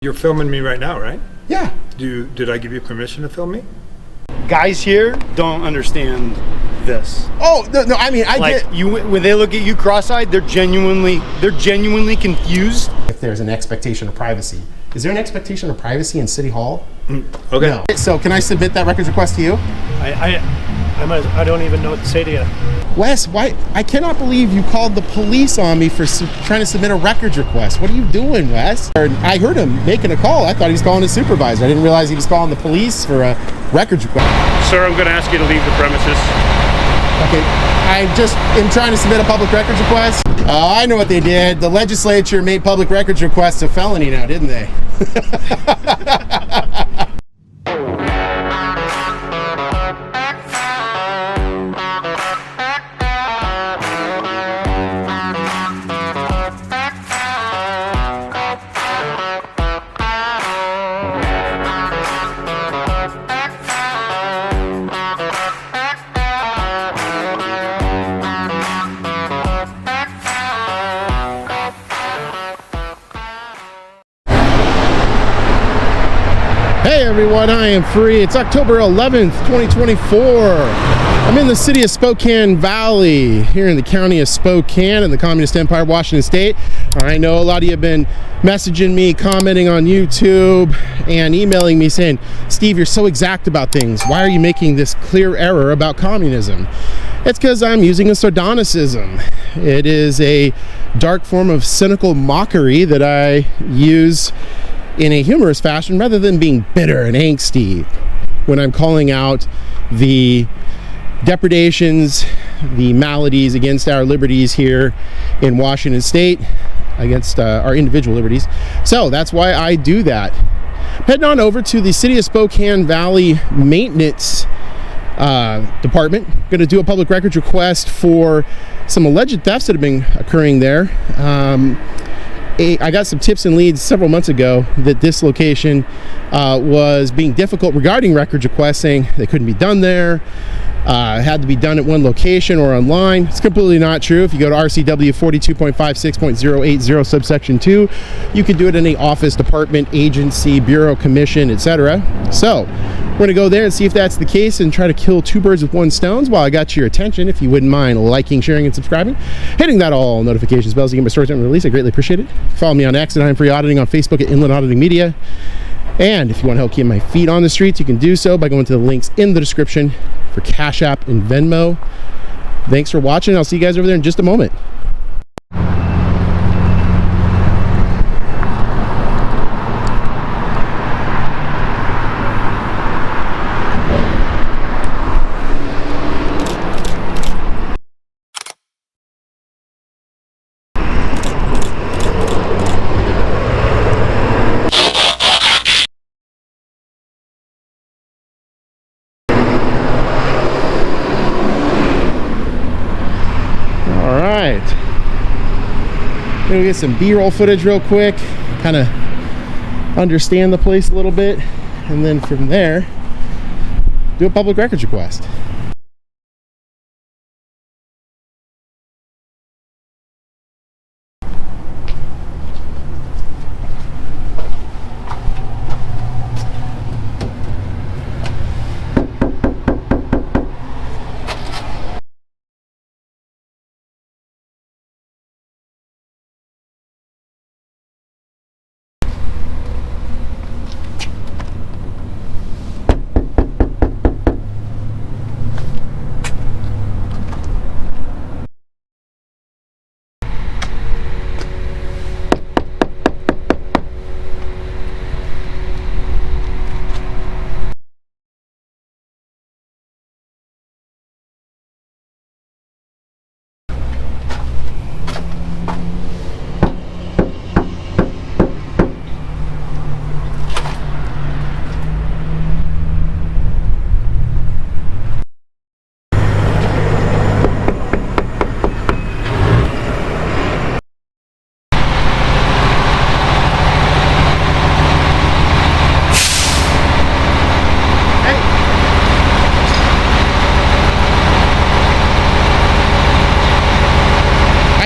You're filming me right now, right? Yeah. Did I give you permission to film me? Guys here don't understand this. Oh no! I mean, I Like get you when they look at you cross-eyed, they're genuinely confused. if there's an expectation of privacy. Is there an expectation of privacy in City Hall? Okay. No. So can I submit that records request to you? I don't even know what to say to you. Wes, why? I cannot believe you called the police on me for trying to submit a records request. What are you doing, Wes? I heard him making a call. I thought he was calling his supervisor. I didn't realize he was calling the police for a records request. Sir, I'm going to ask you to leave the premises. Okay, I just am trying to submit a public records request. Oh, I know what they did. The legislature made public records requests a felony now, didn't they? Hey everyone, I am free. It's October 11th, 2024. I'm in the city of Spokane Valley, here in the county of Spokane in the Communist Empire, Washington State. I know a lot of you have been messaging me, commenting on YouTube, and emailing me saying, Steve, you're so exact about things. Why are you making this clear error about communism? It's because I'm using a sardonicism. It is a dark form of cynical mockery that I use in a humorous fashion rather than being bitter and angsty when I'm calling out the depredations, the maladies against our liberties here in Washington State, against our individual liberties. So that's why I do that. Heading on over to the City of Spokane Valley Maintenance Department. Going to do a public records request for some alleged thefts that have been occurring there. I got some tips and leads several months ago that this location was being difficult regarding records requests, saying they couldn't be done there, had to be done at one location or online. It's completely not true. If you go to RCW 42.56.080 subsection 2, you can do it in any office, department, agency, bureau, commission, etc. So we're going to go there and see if that's the case and try to kill two birds with one stone. While I got your attention, if you wouldn't mind liking, sharing, and subscribing, hitting that all notifications bells to get my stories and release, I greatly appreciate it. Follow me on X at I.A.M Free Auditing, on Facebook at Inland Auditing Media. And if you want to help keep my feet on the streets, you can do so by going to the links in the description for Cash App and Venmo. Thanks for watching. I'll see you guys over there in just a moment. Gonna get some B-roll footage real quick, kind of understand the place a little bit, and then from there do a public records request.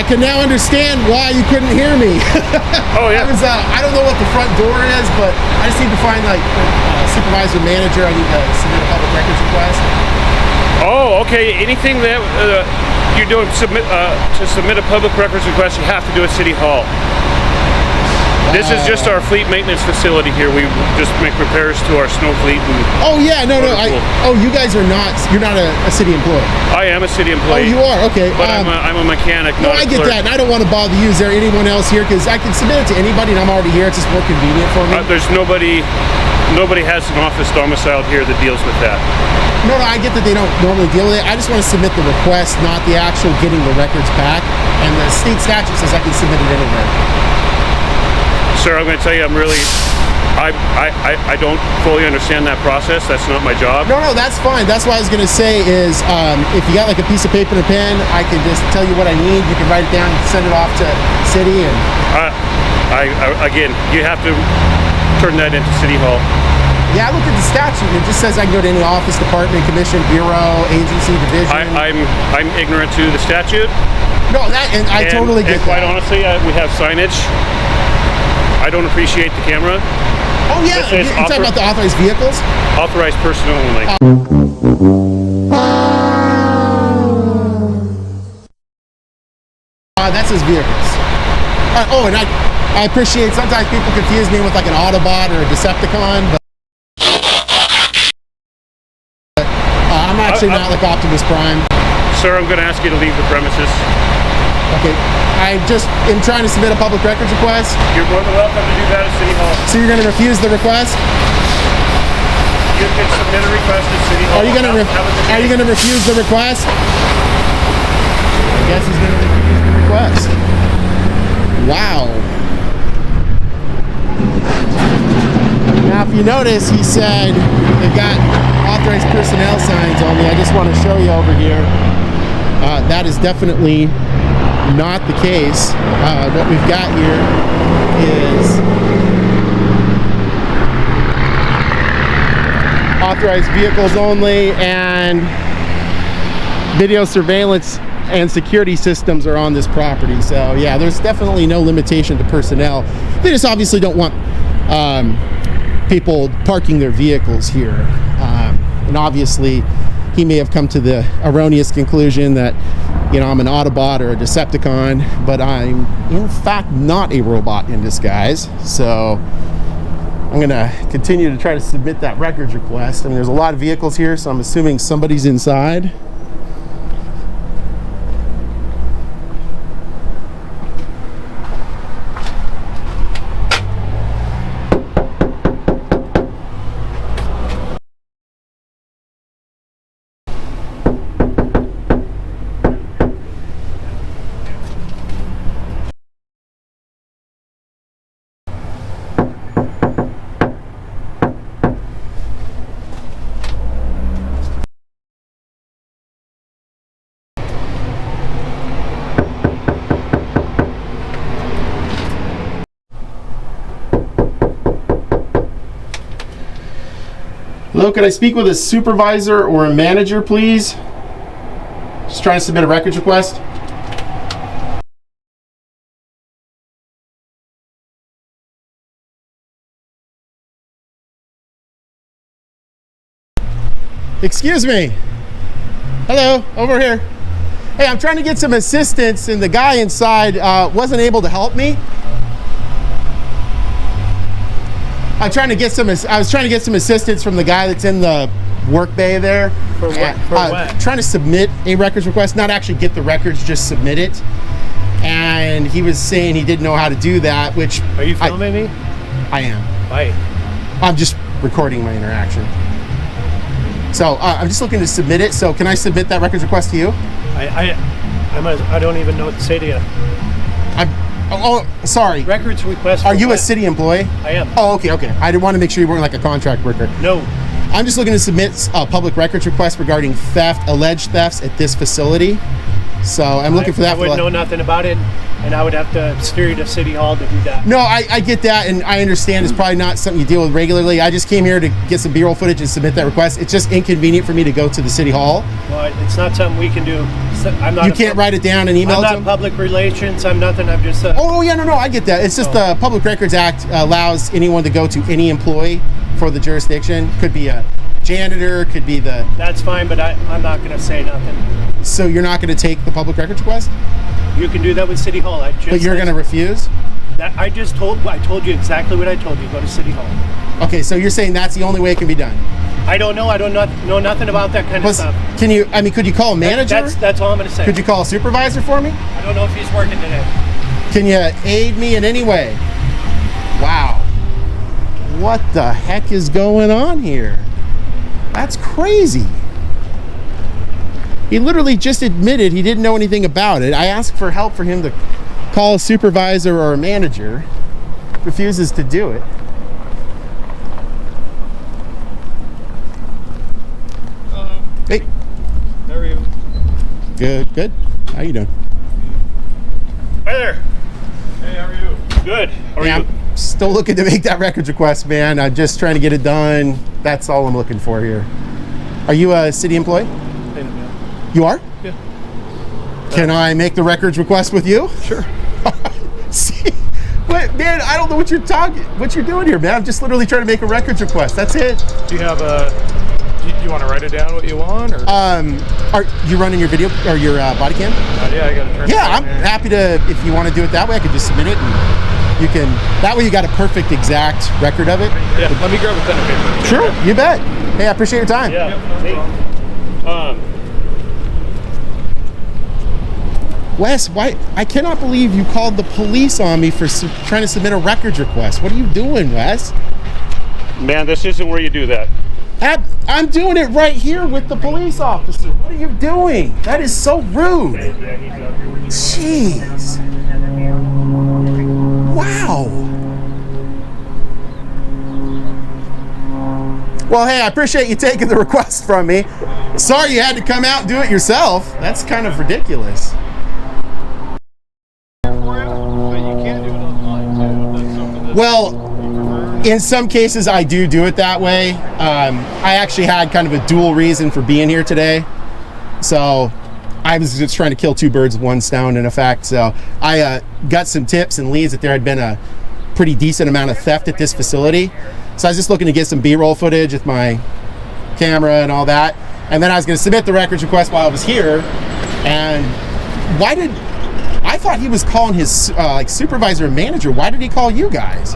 can now understand why you couldn't hear me. Oh, yeah. I don't know what the front door is, but I just need to find like supervisor, manager. I need to submit a public records request. Oh, okay. Anything that you're doing to submit a public records request, you have to do at City Hall. This is just our fleet maintenance facility here. We just make repairs to our snow fleet. And Oh yeah, no. You guys are not. You're not a city employee. I am a city Oh, employee. you are. Okay. But I'm a mechanic. No, not a I get clerk. that, and I don't want to bother you. Is there anyone else here? Because I can submit it to anybody, and I'm already here. It's just more convenient for me. There's nobody. Nobody has an office domiciled here that deals with that. No, I get that they don't normally deal with it. I just want to submit the request, not the actual getting the records back. And the state statute says I can submit it anywhere. Sir, I'm going to tell you, I don't fully understand that process. That's not my job. No, that's fine. That's what I was going to say is if you got like a piece of paper and a pen, I can just tell you what I need. You can write it down and send it off to city. And Again, you have to turn that into City Hall. yeah, I looked at the statute and it just says I can go to any office, department, commission, bureau, agency, division. I'm ignorant to the statute. No, I totally get and quite that. honestly, we have signage. I don't appreciate the camera. Oh yeah, This is you're talking about the authorized vehicles? Authorized personnel only. That says vehicles. And I appreciate sometimes people confuse me with like an Autobot or a Decepticon, but I'm actually not like Optimus Prime. Sir, I'm going to ask you to leave the premises. Okay, I just am trying to submit a public records request. You're more than welcome to do that at City Hall. So you're going to refuse the request? You can submit a request at City Hall. Are you going to refuse the request? I guess he's going to refuse the request. Wow. Now, if you notice, he said they've got authorized personnel signs on me. I just want to show you over here. That is definitely not the case. What we've got here is authorized vehicles only, and video surveillance and security systems are on this property. So yeah, there's definitely no limitation to personnel. They just obviously don't want people parking their vehicles here. And obviously he may have come to the erroneous conclusion that, you know, I'm an Autobot or a Decepticon, but I'm in fact not a robot in disguise. So I'm gonna continue to try to submit that records request. I mean, there's a lot of vehicles here, so I'm assuming somebody's inside. Hello, could I speak with a supervisor or a manager, please? Just trying to submit a records request. Excuse me. Hello, over here. Hey, I'm trying to get some assistance, and the guy inside wasn't able to help me. I was trying to get some assistance from the guy that's in the work bay there. For what? For what? Trying to submit a records request, not actually get the records, just submit it. And he was saying he didn't know how to do that, which Are you filming me? I am. Why? I'm just recording my interaction. So I'm just looking to submit it. So can I submit that records request to you? I don't even know what to say to you. Oh, sorry. Records request. Are you a city employee? I am. Oh, okay. I did want to make sure you weren't like a contract worker. No. I'm just looking to submit a public records request regarding alleged thefts at this facility. So I'm looking for that. I wouldn't know nothing about it, and I would have to steer you to City Hall to do that. No, I get that, and I understand it's probably not something you deal with regularly. I just came here to get some B-roll footage and submit that request. It's just inconvenient for me to go to the City Hall. Well, it's not something we can do. I'm not. You can't write it down and email I'm it to not them? public relations. I'm nothing. I'm just. Oh, yeah, no, I get that. It's just the Public Records Act allows anyone to go to any employee for the jurisdiction. Could be a janitor, could be the... That's fine, but I'm not going to say nothing. So you're not going to take the public records request? You can do that with City Hall. But you're going to refuse? I told you exactly what I told you. Go to City Hall. Okay, so you're saying that's the only way it can be done? I don't know. I don't know nothing about that kind of stuff. Can you, could you call a manager? That's all I'm going to say. Could you call a supervisor for me? I don't know if he's working today. Can you aid me in any way? Wow. What the heck is going on here? That's crazy. He literally just admitted he didn't know anything about it. I asked for help for him to call a supervisor or a manager. Refuses to do it. Hey. How are you? Good. How you doing? Hi there. Hey, how are you? Good. How are Yeah, you? I'm still looking to make that records request, man. I'm just trying to get it done. That's all I'm looking for here. Are you a city employee? Yeah. You are? Yeah. Can I make the records request with you? Sure. See, but man, I don't know what you're doing here, man. I'm just literally trying to make a records request. That's it. Do you have a? Do you want to write it down what you want, or? Are you running your video or your body cam? Yeah, I got to turn. Yeah, I'm happy to. If you want to do it that way, I could just submit it, and you can. That way, you got a perfect, exact record of it. Yeah. Let me grab a pen and paper. Sure, you bet. Hey, I appreciate your time. Yeah. Hey. Wes, why? I cannot believe you called the police on me for trying to submit a records request. What are you doing, Wes? Man, this isn't where you do that. I'm doing it right here with the police officer. What are you doing? That is so rude. Jeez. Wow. Well, hey, I appreciate you taking the request from me. Sorry you had to come out and do it yourself. That's kind of ridiculous. But you can do it online too. That's something that Well, in some cases, I do it that way. I actually had kind of a dual reason for being here today. So I was just trying to kill two birds with one stone, in effect. So I got some tips and leads that there had been a pretty decent amount of theft at this facility. So I was just looking to get some B-roll footage with my camera and all that. And then I was going to submit the records request while I was here. And I thought he was calling his like supervisor and manager. Why did he call you guys?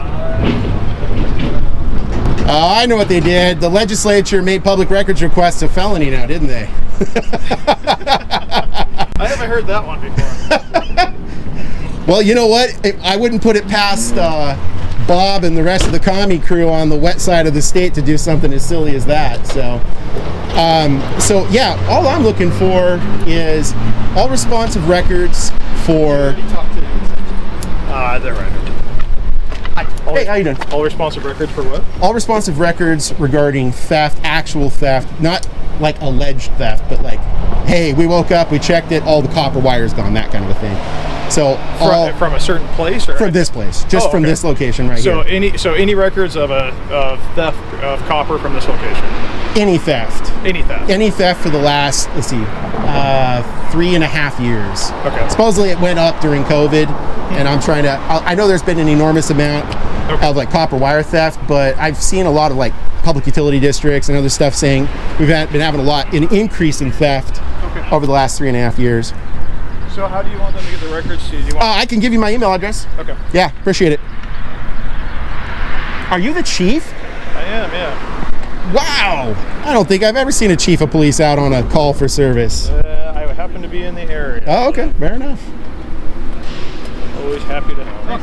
I know what they did. The legislature made public records requests a felony now, didn't they? I haven't heard that one before. Well, you know what? I wouldn't put it past Bob and the rest of the commie crew on the wet side of the state to do something as silly as that. So yeah, all I'm looking for is all responsive records for... They're right. Hey, how you doing? All responsive records for what? All responsive records regarding theft, actual theft, not like alleged theft, but like, hey, we woke up, we checked it, all the copper wire's gone, that kind of a thing. So From a certain place, or from this place, just from this location right so here. Any records of theft of copper from this location? Any theft. Any theft for the last, let's see, 3.5 years. Okay. Supposedly it went up during COVID, and I'm trying to, I know there's been an enormous amount of like copper wire theft, but I've seen a lot of like public utility districts and other stuff saying we've been having an increase in theft over the last 3.5 years. So how do you want them to get the records to you? Do you want I can give you my email address. Okay. Yeah, appreciate it. Are you the chief? I am, yeah. Wow. I don't think I've ever seen a chief of police out on a call for service. I happen to be in the area. Oh, okay. Fair enough. Always happy to help.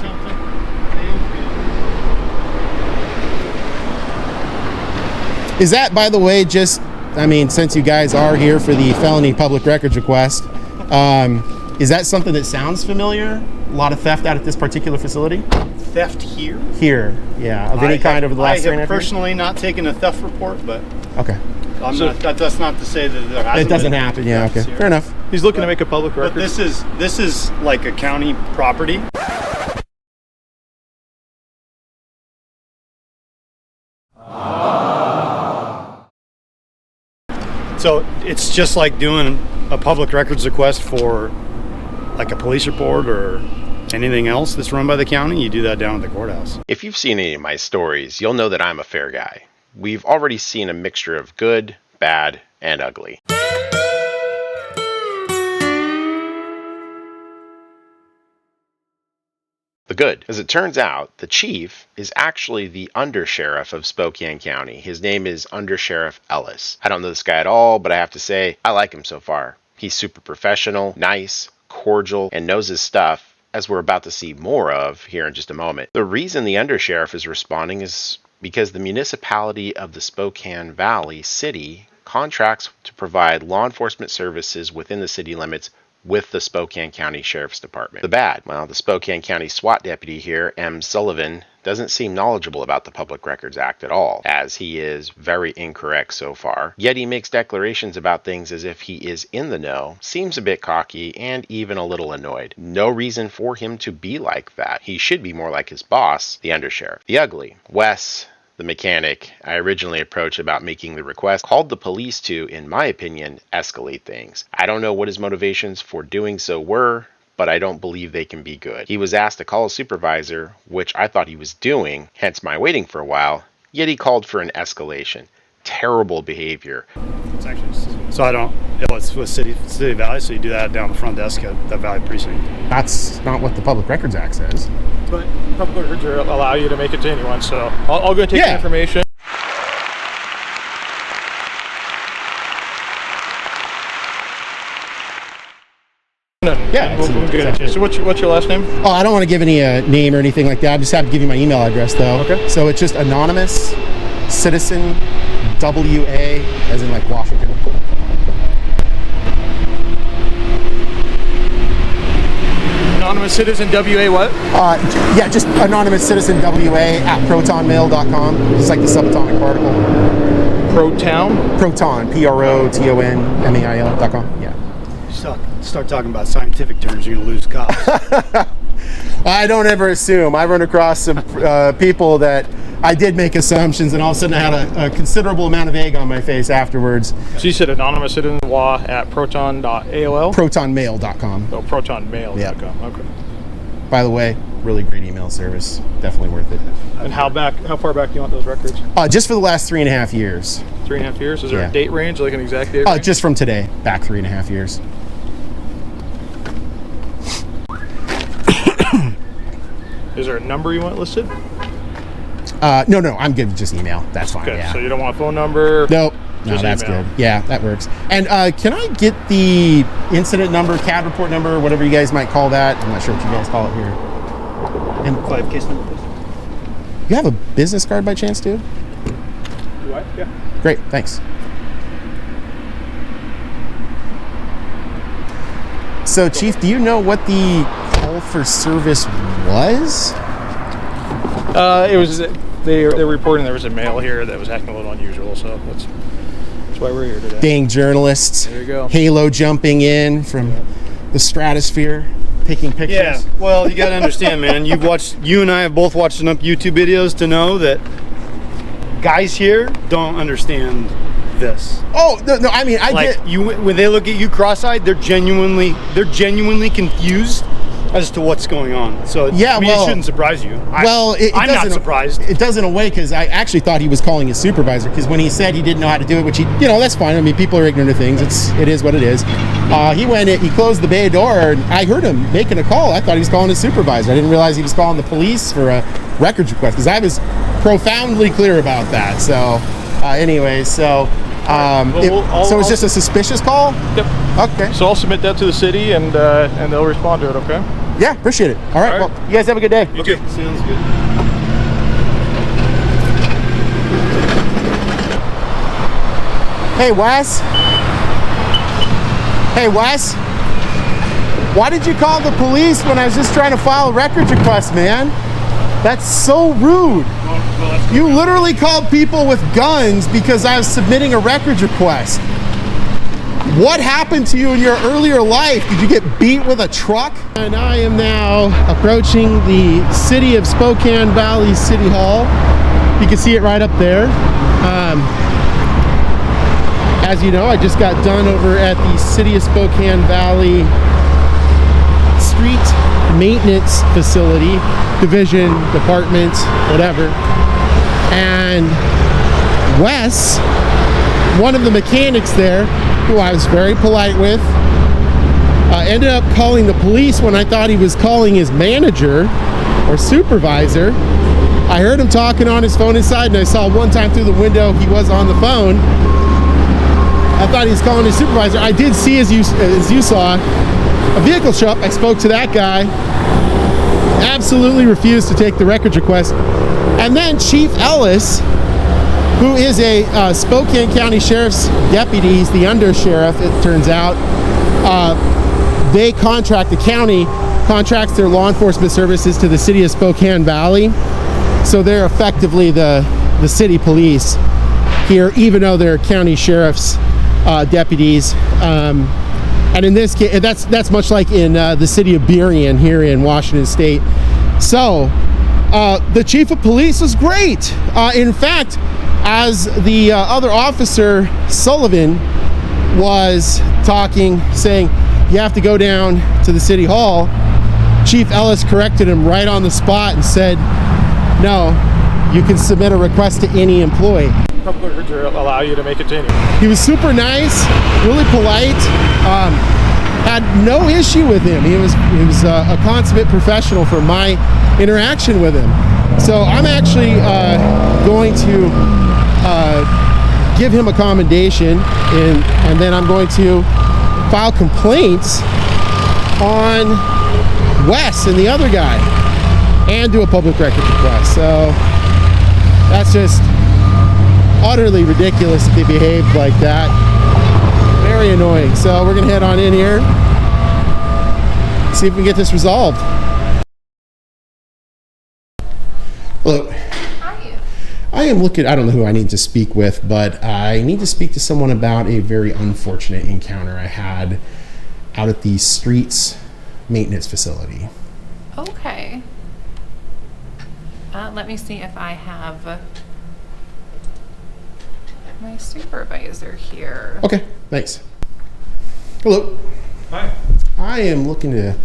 Is that, by the way, just, I mean, since you guys are here for the felony public records request, is that something that sounds familiar? A lot of theft out at this particular facility? Theft here? Here, yeah. Of any kind over the last 3.5 years? I years? have personally not taken a theft report, but Okay. that's not to say that there hasn't It doesn't been happen, yeah, okay. thefts here. Fair enough. He's looking to make a public But record. this is like a county property. So it's just like doing a public records request for like a police report or anything else that's run by the county. You do that down at the courthouse. If you've seen any of my stories, you'll know that I'm a fair guy. We've already seen a mixture of good, bad, and ugly. The good. As it turns out, the chief is actually the undersheriff of Spokane County. His name is Undersheriff Ellis. I don't know this guy at all, but I have to say, I like him so far. He's super professional, nice, cordial, and knows his stuff, as we're about to see more of here in just a moment. The reason the undersheriff is responding is because the municipality of the Spokane Valley City contracts to provide law enforcement services within the city limits with the Spokane County Sheriff's Department. The bad, well, the Spokane County SWAT deputy here, M. Sullivan, doesn't seem knowledgeable about the Public Records Act at all, as he is very incorrect so far. Yet he makes declarations about things as if he is in the know, seems a bit cocky, and even a little annoyed. No reason for him to be like that. He should be more like his boss, the undersheriff. The ugly, Wes, the mechanic I originally approached about making the request, called the police to, in my opinion, escalate things. I don't know what his motivations for doing so were, but I don't believe they can be good. He was asked to call a supervisor, which I thought he was doing, hence my waiting for a while, yet he called for an escalation. Terrible behavior. So it's with City of Valley, so you do that down the front desk at the Valley Precinct. That's not what the Public Records Act says. But public records allow you to make it to anyone, so I'll go take the information. Yeah, We'll get it. So what's your last name? Oh, I don't want to give any name or anything like that. I just have to give you my email address, though. Okay. So it's just anonymous citizen WA, as in like Washington. Anonymous Citizen WA what? Yeah, just anonymous citizen WA at protonmail.com. It's like the subatomic particle. Proton? Proton, PROTONMAIL.com. Yeah. Start talking about scientific terms, you're gonna lose cops. I don't ever assume. I run across some people that I did make assumptions, and all of a sudden I had a considerable amount of egg on my face afterwards. So you said anonymous citizen WA at proton.aol? Protonmail.com. Oh, protonmail.com. Yeah. Okay. By the way, really great email service. Definitely worth it. And how far back do you want those records? Just for the last 3.5 years. 3.5 years? Is there Yeah. a date range, like an exact date range? Just from today, back 3.5 years. Is there a number you want listed? No, I'm good with just email. That's fine. Okay, Yeah. so you don't want a phone number? Nope. No, Just that's email. good. Yeah, that works. And can I get the incident number, CAD report number, whatever you guys might call that? I'm not sure what you guys call it here. And 5 case number, please. you have a business card by chance, too? Do I? Yeah. Great, thanks. So, Chief, do you know what the call for service was? It was they were reporting there was a male here that was acting a little unusual, so that's why we're here today. Dang journalists. There you go. Halo jumping in from the stratosphere, taking pictures. Yeah, well, you got to understand, man. You and I have both watched enough YouTube videos to know that guys here don't understand this. Oh no! I mean, I Like get. when they look at you cross-eyed, they're genuinely confused as to what's going on. So Yeah, I mean, well- it shouldn't surprise you. Well, I'm not doesn't- surprised. It does in a way, because I actually thought he was calling his supervisor, because when he said he didn't know how to do it, which that's fine. I mean, people are ignorant of things. It is what it is. He went in, he closed the bay door, and I heard him making a call. I thought he was calling his supervisor. I didn't realize he was calling the police for a records request, because I was profoundly clear about that. So, anyway, so so it's just a suspicious call. Yep. Okay. So I'll submit that to the city, and they'll respond to it. Okay. Yeah, appreciate it. All right. All right. Well, you guys have a good day. You too. Sounds good. Hey, Wes. Hey, Wes. Why did you call the police when I was just trying to file a records request, man? That's so rude. You literally called people with guns because I was submitting a records request. What happened to you in your earlier life? Did you get beat with a truck? And I am now approaching the City of Spokane Valley City Hall. You can see it right up there. As you know, I just got done over at the City of Spokane Valley Street Maintenance Facility, division, department, whatever. And Wes, one of the mechanics there, who I was very polite with, ended up calling the police when I thought he was calling his manager or supervisor. I heard him talking on his phone inside, and I saw one time through the window he was on the phone. I thought he was calling his supervisor. I did see, as you saw, a vehicle show up. I spoke to that guy. Absolutely refused to take the records request. And then Chief Ellis, who is a Spokane County Sheriff's deputy, he's the undersheriff, it turns out. They contract, the county contracts their law enforcement services to the City of Spokane Valley. So they're effectively the city police here, even though they're county sheriff's deputies. And in this case, that's much like in the city of Burien here in Washington State. So the chief of police was great. In fact, as the other officer, Sullivan, was talking, saying, you have to go down to the city hall, Chief Ellis corrected him right on the spot and said, no, you can submit a request to any employee. Public records allow you to make it to anyone. He was super nice, really polite, had no issue with him. He was a consummate professional from my interaction with him. So I'm actually going to give him a commendation, and then I'm going to file complaints on Wes and the other guy, and do a public records request. So that's just utterly ridiculous that they behaved like that. Very annoying. So we're gonna head on in here, see if we can get this resolved. Hello. Hi. I am looking, I don't know who I need to speak with, but I need to speak to someone about a very unfortunate encounter I had out at the streets maintenance facility. Okay. Let me see if I have my supervisor here. Okay, thanks. Hello. Hi. I am looking to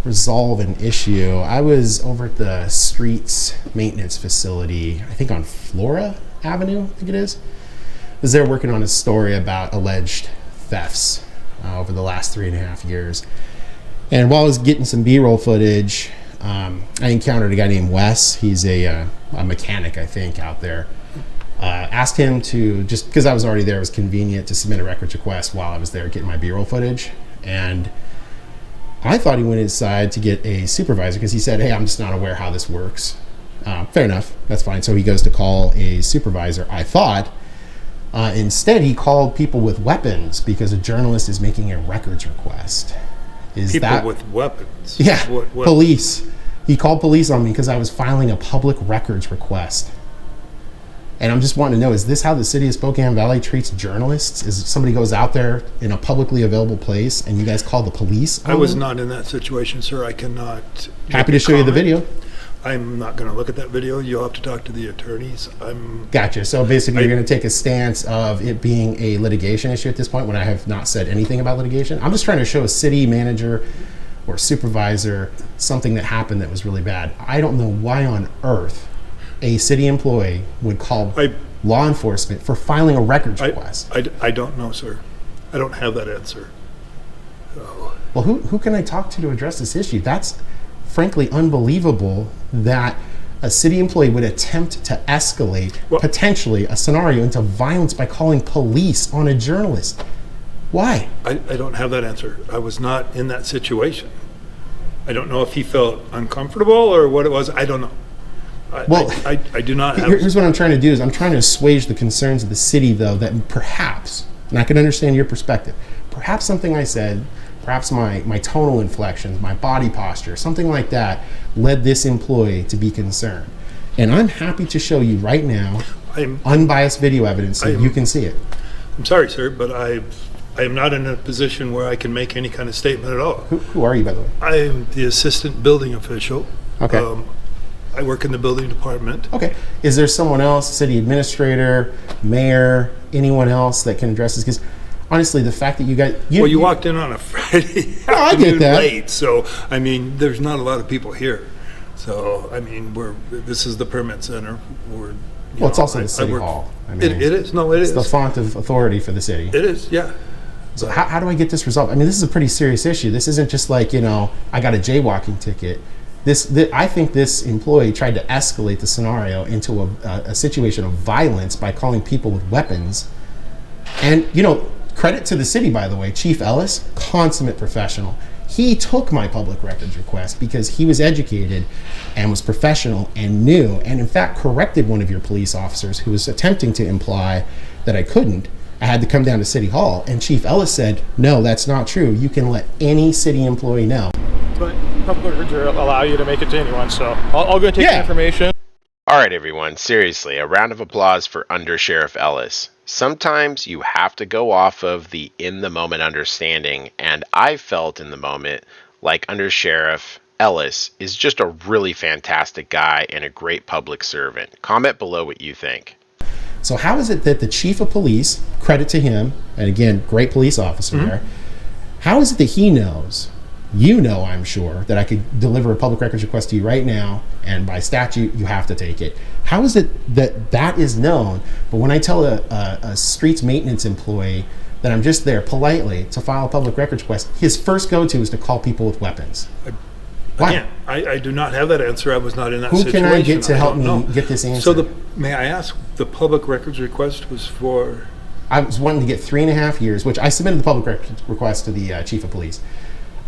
resolve an issue. I was over at the streets maintenance facility, I think on Flora Avenue, I think it is. I was there working on a story about alleged thefts over the last 3.5 years. And while I was getting some B-roll footage, I encountered a guy named Wes. He's a mechanic, I think, out there. Asked him to, just because I was already there, it was convenient to submit a records request while I was there getting my B-roll footage. And I thought he went inside to get a supervisor because he said, hey, I'm just not aware how this works. Fair enough, that's fine. So he goes to call a supervisor, I thought. Instead, he called people with weapons because a journalist is making a records request. People with weapons? Yeah, What? police. He called police on me because I was filing a public records request. And I'm just wanting to know, is this how the City of Spokane Valley treats journalists? Is somebody goes out there in a publicly available place and you guys call the police? I was not in that situation, sir. I cannot. Happy to show you the video. I'm not going to look at that video. You'll have to talk to the attorneys. Gotcha. So basically, you're going to take a stance of it being a litigation issue at this point when I have not said anything about litigation. I'm just trying to show a city manager or supervisor something that happened that was really bad. I don't know why on earth a city employee would call law enforcement for filing a records request. I don't know, sir. I don't have that answer. Oh. Well, who can I talk to address this issue? That's frankly unbelievable that a city employee would attempt to escalate potentially a scenario into violence by calling police on a journalist. Why? I don't have that answer. I was not in that situation. I don't know if he felt uncomfortable or what it was. I don't know. I do not have... Here's what I'm trying to do is I'm trying to assuage the concerns of the city, though, that perhaps, and I can understand your perspective, perhaps something I said, perhaps my tonal inflections, my body posture, something like that led this employee to be concerned. And I'm happy to show you right now unbiased video evidence so you can see it. I'm sorry, sir, but I am not in a position where I can make any kind of statement at all. Who are you, by the way? I am the assistant building official. Okay. I work in the building department. Okay. Is there someone else, city administrator, mayor, anyone else that can address this? Because honestly, the fact that you walked in on a Friday No, I get afternoon that. late, so I mean, there's not a lot of people here. So I mean, this is the permit center. It's also the city hall. I mean, it is. No, it is. It's the font of authority for the city. It is. Yeah. So how do I get this resolved? I mean, this is a pretty serious issue. This isn't just like, I got a jaywalking ticket. I think this employee tried to escalate the scenario into a situation of violence by calling people with weapons. And, credit to the city, by the way, Chief Ellis, consummate professional. He took my public records request because he was educated and was professional and knew, and in fact corrected one of your police officers who was attempting to imply that I couldn't. I had to come down to City Hall, and Chief Ellis said, no, that's not true. You can let any city employee know. But public records allow you to make it to anyone, so I'll go take the information. All right, everyone, seriously, a round of applause for Under Sheriff Ellis. Sometimes you have to go off of the in-the-moment understanding, and I felt in the moment like Under Sheriff Ellis is just a really fantastic guy and a great public servant. Comment below what you think. So how is it that the chief of police, credit to him, and again, great police officer there, how is it that he knows, I'm sure, that I could deliver a public records request to you right now, and by statute, you have to take it? How is it that is known, but when I tell a streets maintenance employee that I'm just there politely to file a public records request, his first go-to is to call people with weapons? Why? I do not have that answer. I was not in that situation. Who can I get to help me get this answer? So may I ask, the public records request was for? I was wanting to get 3.5 years, which I submitted the public records request to the chief of police.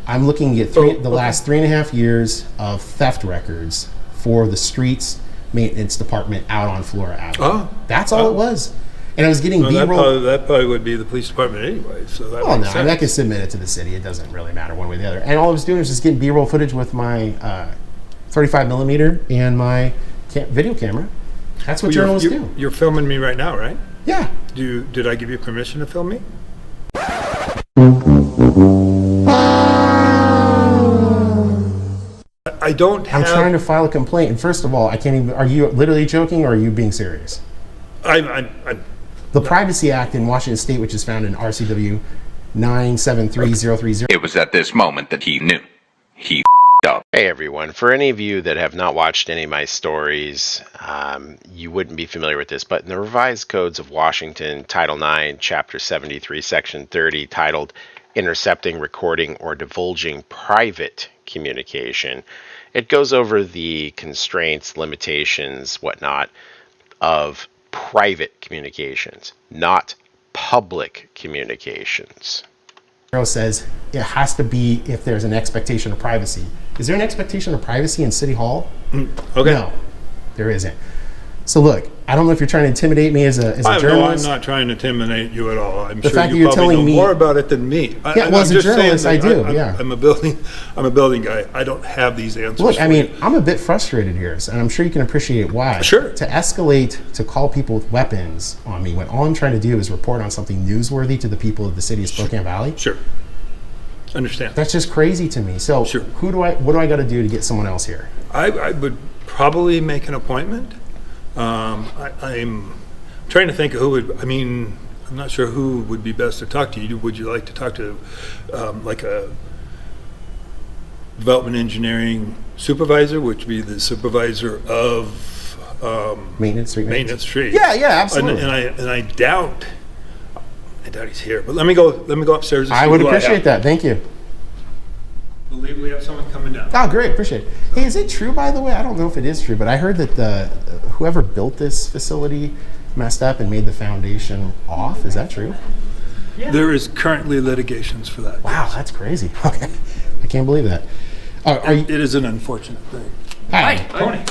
I'm looking to get the last 3.5 years of theft records for the streets maintenance department out on Flora Avenue. Oh, that's all it was. And I was getting B-roll. That probably would be the police department anyway. So that makes sense. I mean, I can submit it to the city. It doesn't really matter one way or the other. And all I was doing was just getting B-roll footage with my 35 millimeter and my video camera. That's what journalists do. You're filming me right now, right? Yeah. Did I give you permission to film me? I'm trying to file a complaint, and first of all, I can't even. Are you literally joking, or are you being serious? The Privacy Act in Washington State, which is found in RCW 973030. It was at this moment that he knew. He up. Hey everyone, for any of you that have not watched any of my stories, you wouldn't be familiar with this, but in the Revised Codes of Washington, Title 9, Chapter 73, Section 30, titled Intercepting, Recording, or Divulging Private Communication, it goes over the constraints, limitations, whatnot, of private communications, not public communications. Says it has to be if there's an expectation of privacy. Is there an expectation of privacy in City Hall? Okay. No, there isn't. So look, I don't know if you're trying to intimidate me as a journalist. No, I'm not trying to intimidate you at all. I'm the sure fact you that you're probably telling know me more about it than me. As a journalist, I do. I'm a building guy. I don't have these answers. Look, I mean, I'm a bit frustrated here, and I'm sure you can appreciate why. Sure. To escalate, to call people with weapons on me, when all I'm trying to do is report on something newsworthy to the people of the city of Spokane Valley. Sure. Understand. That's just crazy to me. So, sure. What do I got to do to get someone else here? I would probably make an appointment. I'm trying to think of who would. I mean, I'm not sure who would be best to talk to you. Would you like to talk to like a development engineering supervisor, which would be the supervisor of maintenance street? Yeah, absolutely. And I doubt he's here. But let me go upstairs. And I would appreciate that. Thank you. I believe we have someone coming down. Oh, great. Appreciate it. Hey, is it true, by the way? I don't know if it is true, but I heard that whoever built this facility messed up and made the foundation off. Is that true? Yeah. There is currently litigations for that. Wow, yes. That's crazy. Okay. I can't believe that. It is an unfortunate thing. Hi, Tony.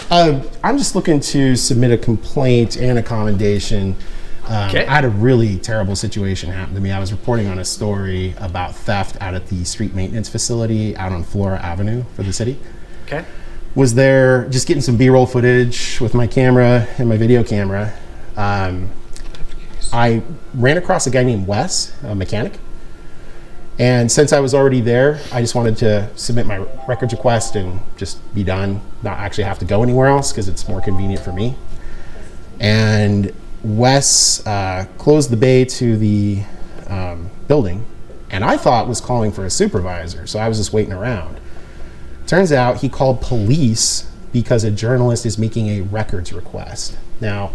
I'm just looking to submit a complaint and a commendation. I had a really terrible situation happen to me. I was reporting on a story about theft out at the street maintenance facility out on Flora Avenue for the city. Okay. Was there just getting some B-roll footage with my camera and my video camera. I ran across a guy named Wes, a mechanic, And since I was already there, I just wanted to submit my records request and just be done, not actually have to go anywhere else because it's more convenient for me. And Wes closed the bay to the building, and I thought was calling for a supervisor, so I was just waiting around. Turns out he called police because a journalist is making a records request. Now,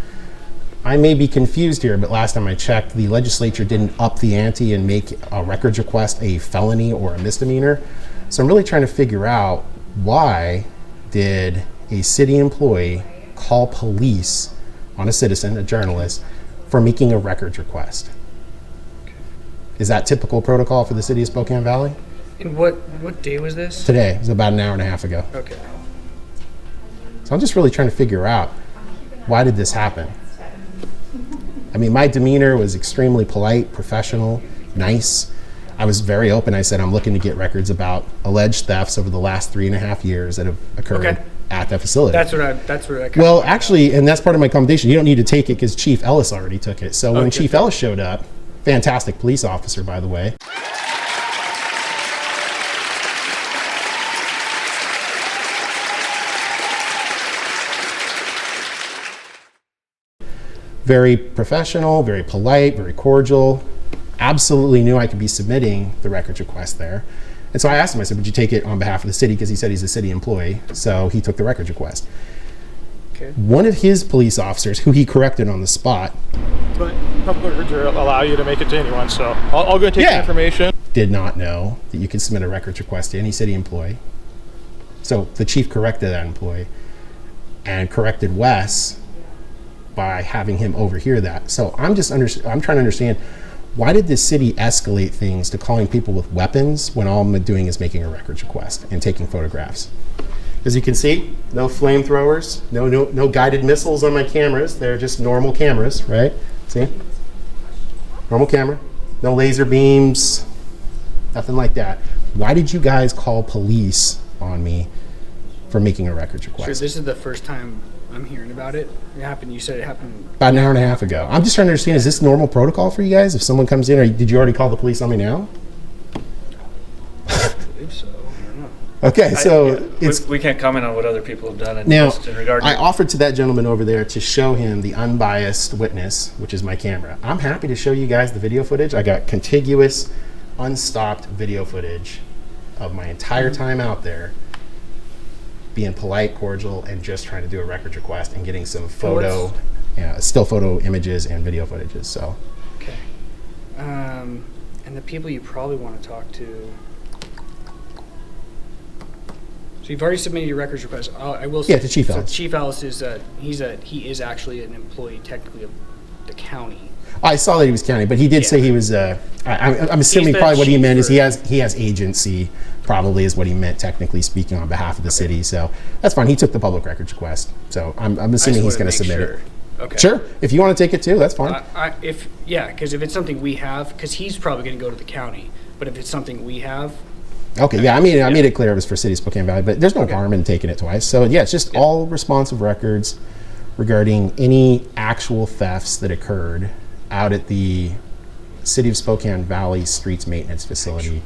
I may be confused here, but last time I checked, the legislature didn't up the ante and make a records request a felony or a misdemeanor. So I'm really trying to figure out, why did a city employee call police on a citizen, a journalist, for making a records request? Is that typical protocol for the city of Spokane Valley? And what day was this? Today. It was about an hour and a half ago. Okay. So I'm just really trying to figure out, why did this happen? I mean, my demeanor was extremely polite, professional, nice. I was very open. I said, I'm looking to get records about alleged thefts over the last 3.5 years that have occurred at that facility. That's what I Well, actually, and that's part of my commendation. You don't need to take it because Chief Ellis already took it. So when Chief Ellis showed up, fantastic police officer, by the way. Very professional, very polite, very cordial. Absolutely knew I could be submitting the records request there. And so I asked him, I said, would you take it on behalf of the city? Because he said he's a city employee. So he took the records request. Okay. One of his police officers, who he corrected on the spot, But public records allow you to make it to anyone, so I'll go take the information. did not know that you could submit a records request to any city employee. So the chief corrected that employee and corrected Wes by having him overhear that. So I'm trying to understand, why did the city escalate things to calling people with weapons when all I'm doing is making a records request and taking photographs? As you can see, no flamethrowers, no guided missiles on my cameras. They're just normal cameras, right? See? Normal camera, no laser beams, nothing like that. Why did you guys call police on me for making a records request? Sure, this is the first time I'm hearing about it. It happened, you said it happened About an hour and a half ago. I'm just trying to understand, is this normal protocol for you guys? If someone comes in, or did you already call the police on me now? I believe so. I don't know. Okay, so we can't comment on what other people have done now, in regard to I offered to that gentleman over there to show him the unbiased witness, which is my camera. I'm happy to show you guys the video footage. I got contiguous, unstopped video footage of my entire time out there, being polite, cordial, and just trying to do a records request and getting some still photo images and video footages. So, Okay. And the people you probably want to talk to. So you've already submitted your records request. I will say. Yeah, to Chief Ellis. So Chief Ellis is he is actually an employee technically of the county. I saw that he was county, but he did say he was. I'm assuming the probably what he chief meant is for- he has agency. Probably is what he meant, technically speaking, on behalf of the city. So that's fine. He took the public records request, so I'm assuming he's going to submit it. Okay. Sure. If you want to take it too, that's fine. Because if it's something we have, because he's probably going to go to the county. But if it's something we have, Okay. Yeah. I made it clear it was for City of Spokane Valley, but there's no harm in taking it twice. So yeah, it's just all responsive records regarding any actual thefts that occurred out at the City of Spokane Valley Streets Maintenance Facility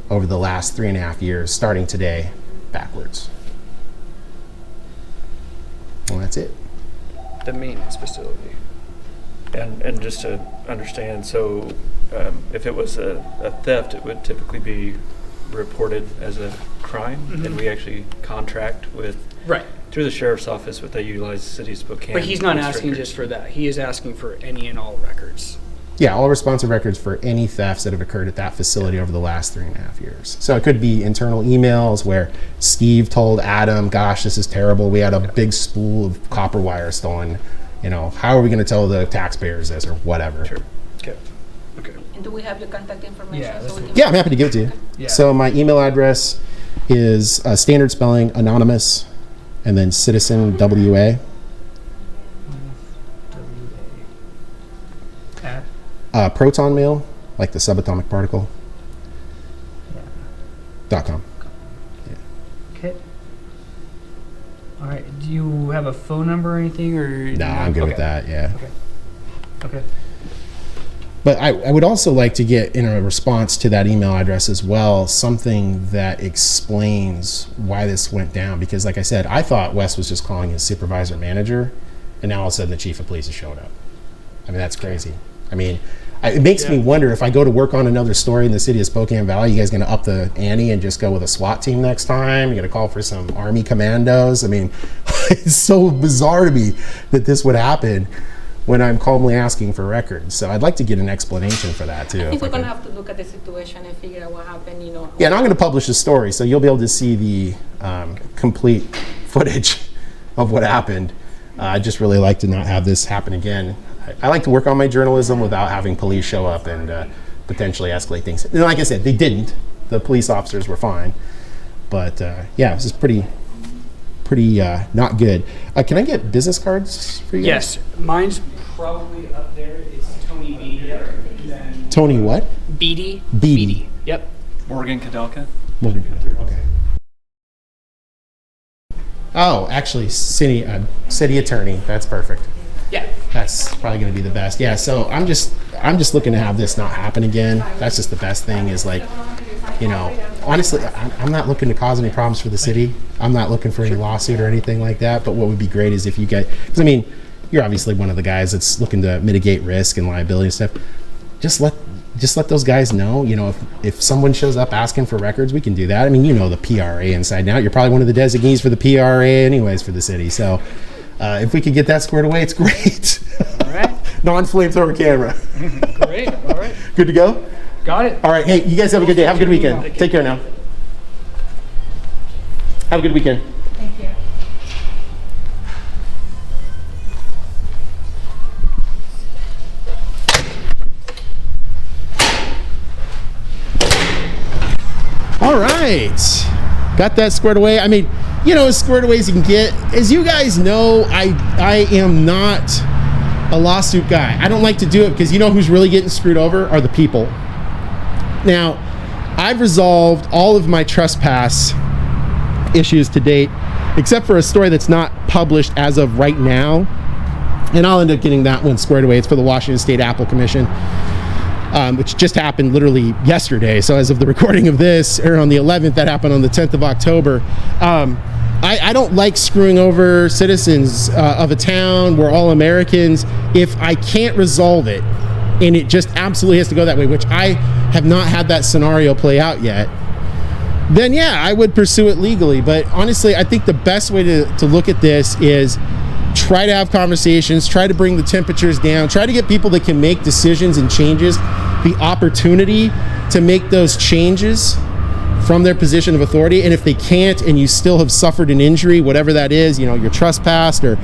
over the last 3.5 years, starting today, backwards. Well, that's it. the maintenance facility. And just to understand, so if it was a theft, it would typically be reported as a crime, and we actually contract with through the sheriff's office, what they utilize the City of Spokane. But he's not asking just for that. He is asking for any and all records. Yeah, all responsive records for any thefts that have occurred at that facility over the last 3.5 years. So it could be internal emails where Steve told Adam, gosh, this is terrible. We had a big spool of copper wire stolen. You know, how are we going to tell the taxpayers this or whatever? Sure. Okay. Okay. And do we have your contact information? Yeah, so we can Yeah, I'm happy to give it to you. Yeah. So my email address is standard spelling, anonymous, and then citizen, WA. Proton mail, like the subatomic particle. .com. Okay. All right. Do you have a phone number or anything, or? No, I'm good with that. Yeah. Okay. Okay. But I would also like to get, in a response to that email address as well, something that explains why this went down. Because like I said, I thought Wes was just calling his supervisor manager, and now all of a sudden the chief of police has showed up. I mean, that's crazy. I mean, it makes me wonder if I go to work on another story in the city of Spokane Valley, you guys going to up the ante and just go with a SWAT team next time? You're going to call for some Army commandos? I mean, it's so bizarre to me that this would happen when I'm calmly asking for records. So I'd like to get an explanation for that too. I think we're going to have to look at the situation and figure out what happened, you know. Yeah, and I'm going to publish the story, so you'll be able to see the complete footage of what happened. I'd just really like to not have this happen again. I like to work on my journalism without having police show up and potentially escalate things. And like I said, they didn't. The police officers were fine. But yeah, this is pretty not good. Can I get business cards for you guys? Yes, mine's probably up there. It's Tony Beatty. Tony what? Beatty. Beatty. Yep. Morgan Kadelka. Morgan Kadelka. Okay. Oh, actually, city attorney. That's perfect. Yeah. That's probably going to be the best. Yeah. So I'm just looking to have this not happen again. That's just the best thing. Is like, you know, honestly, I'm not looking to cause any problems for the city. I'm not looking for any lawsuit or anything like that. But what would be great is if you get, because I mean, you're obviously one of the guys that's looking to mitigate risk and liability and stuff. Just let those guys know, you know, if someone shows up asking for records, we can do that. I mean, you know the PRA inside and out. You're probably one of the designees for the PRA anyways for the city. So if we could get that squared away, it's great. All right. Non-flamethrower camera. Great. All right. Good to go? Got it. All right. Hey, you guys have a good day. Have a good weekend. Take care now. Have a good weekend. Thank you. All right. Got that squared away. I mean, you know, as squared away as you can get. As you guys know, I am not a lawsuit guy. I don't like to do it because you know who's really getting screwed over are the people. Now, I've resolved all of my trespass issues to date, except for a story that's not published as of right now. And I'll end up getting that one squared away. It's for the Washington State Apple Commission. Which just happened literally yesterday. So as of the recording of this, or on the 11th, that happened on the 10th of October. I don't like screwing over citizens of a town. We're all Americans. If I can't resolve it, and it just absolutely has to go that way, which I have not had that scenario play out yet, then yeah, I would pursue it legally. But honestly, I think the best way to look at this is try to have conversations, try to bring the temperatures down, try to get people that can make decisions and changes the opportunity to make those changes from their position of authority. And if they can't, and you still have suffered an injury, whatever that is, you know, you're trespassed or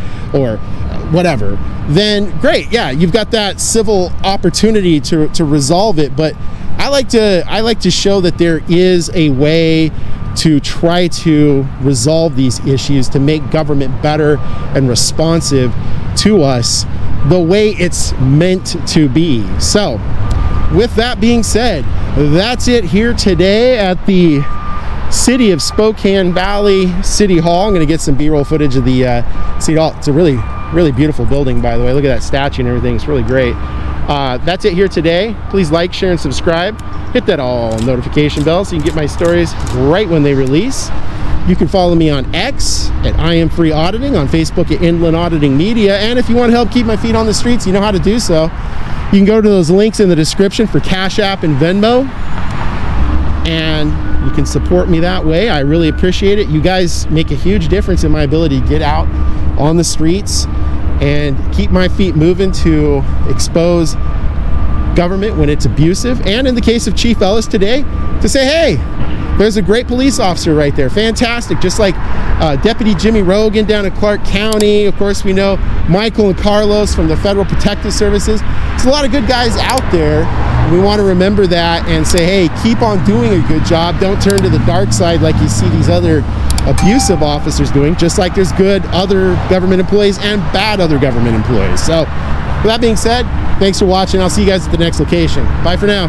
whatever, then great, yeah, you've got that civil opportunity to resolve it. But I like to show that there is a way to try to resolve these issues, to make government better and responsive to us the way it's meant to be. So with that being said, that's it here today at the City of Spokane Valley City Hall. I'm going to get some B-roll footage of the City Hall. It's a really, really beautiful building, by the way. Look at that statue and everything. It's really great. That's it here today. Please like, share, and subscribe. Hit that all notification bell so you can get my stories right when they release. You can follow me on X at I.A.M Free Auditing, on Facebook at Inland Auditing Media, and if you want to help keep my feet on the streets, you know how to do so. You can go to those links in the description for Cash App and Venmo, and you can support me that way. I really appreciate it. You guys make a huge difference in my ability to get out on the streets and keep my feet moving to expose government when it's abusive, and in the case of Chief Ellis today, to say, hey, there's a great police officer right there, fantastic, just like Deputy Jimmy Rogan down in Clark County. Of course, we know Michael and Carlos from the Federal Protective Services. There's a lot of good guys out there. We want to remember that and say, hey, keep on doing a good job. Don't turn to the dark side like you see these other abusive officers doing, just like there's good other government employees and bad other government employees. So with that being said, thanks for watching. I'll see you guys at the next location. Bye for now.